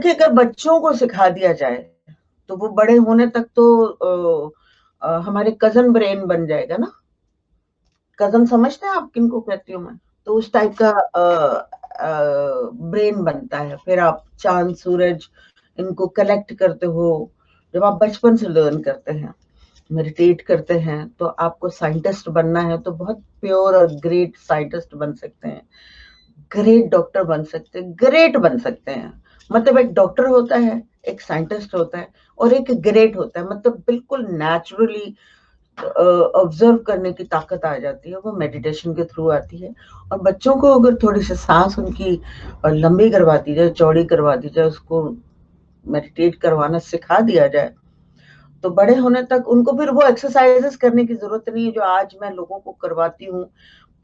देखिए, अगर बच्चों को सिखा दिया जाए तो वो बड़े होने तक तो हमारे कजन ब्रेन बन जाएगा ना। कजन समझते हैं आप किनको कहती हूँ मैं? तो उस टाइप का ब्रेन बनता है। फिर आप चांद सूरज इनको कलेक्ट करते हो। जब आप बचपन से लर्न करते हैं, मेडिटेट करते हैं, तो आपको साइंटिस्ट बनना है तो बहुत प्योर और ग्रेट साइंटिस्ट बन सकते हैं, ग्रेट डॉक्टर बन सकते हैं, ग्रेट बन सकते हैं। मतलब एक डॉक्टर होता है, एक साइंटिस्ट होता है, और एक ग्रेट होता है। मतलब बिल्कुल नेचुरली ऑब्जर्व करने की ताकत आ जाती है, वो मेडिटेशन के थ्रू आती है। और बच्चों को अगर थोड़ी सी सांस उनकी लंबी करवा दी जाए, चौड़ी करवा दी जाए, उसको मेडिटेट करवाना सिखा दिया जाए, तो बड़े होने तक उनको फिर वो एक्सरसाइजेस करने की जरूरत नहीं है जो आज मैं लोगों को करवाती हूँ।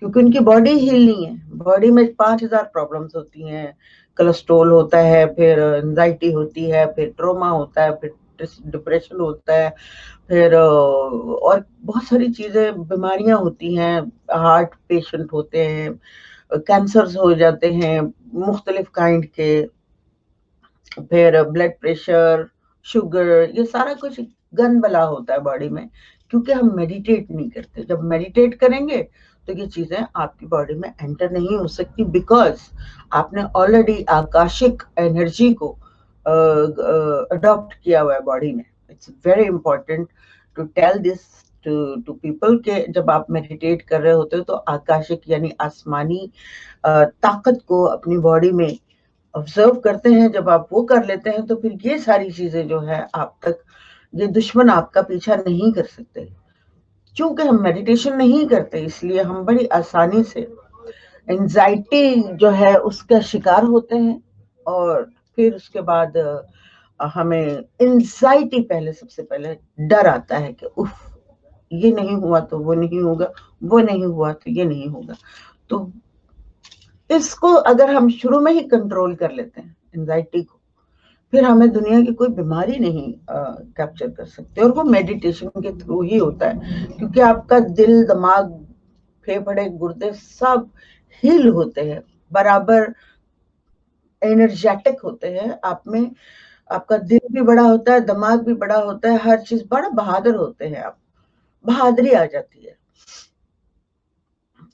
क्योंकि उनकी बॉडी हील नहीं है। बॉडी में 5000 प्रॉब्लम्स होती हैं। कोलेस्ट्रॉल होता है, फिर एंजाइटी होती है, फिर ट्रोमा होता है, फिर डिप्रेशन होता है, फिर और बहुत सारी चीजें, बीमारियां होती हैं। हार्ट पेशेंट होते हैं, कैंसर्स हो जाते हैं मुख्तलिफ काइंड के, फिर ब्लड प्रेशर, शुगर, ये सारा कुछ गन बला होता है बॉडी में, क्योंकि हम मेडिटेट नहीं करते। जब मेडिटेट करेंगे तो ये चीजें आपकी बॉडी में एंटर नहीं हो सकती, बिकॉज आपने ऑलरेडी आकाशिक एनर्जी को अडॉप्ट किया हुआ है बॉडी में। It's very important to tell this to people के जब आप मेडिटेट कर रहे होते हो तो आकाशिक यानी आसमानी ताकत को अपनी बॉडी में ऑब्जर्व करते हैं। जब आप वो कर लेते हैं तो फिर ये सारी चीजें जो है आप तक, ये दुश्मन आपका पीछा नहीं कर सकते। क्योंकि हम मेडिटेशन नहीं करते, इसलिए हम बड़ी आसानी से एंजाइटी जो है उसका शिकार होते हैं। और फिर उसके बाद हमें एंजाइटी, पहले सबसे पहले डर आता है कि उफ, ये नहीं हुआ तो वो नहीं होगा, वो नहीं हुआ तो ये नहीं होगा। तो इसको अगर हम शुरू में ही कंट्रोल कर लेते हैं एंजाइटी को, फिर हमें दुनिया की कोई बीमारी नहीं कैप्चर कर सकती। और वो मेडिटेशन के थ्रू ही होता है, क्योंकि आपका दिल, दिमाग, फेफड़े, गुर्दे सब हील होते हैं, बराबर एनर्जेटिक होते हैं आप में। आपका दिल भी बड़ा होता है, दिमाग भी बड़ा होता है, हर चीज बड़ा बहादुर होते हैं आप, बहादुरी आ जाती है।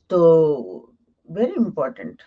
तो वेरी इंपॉर्टेंट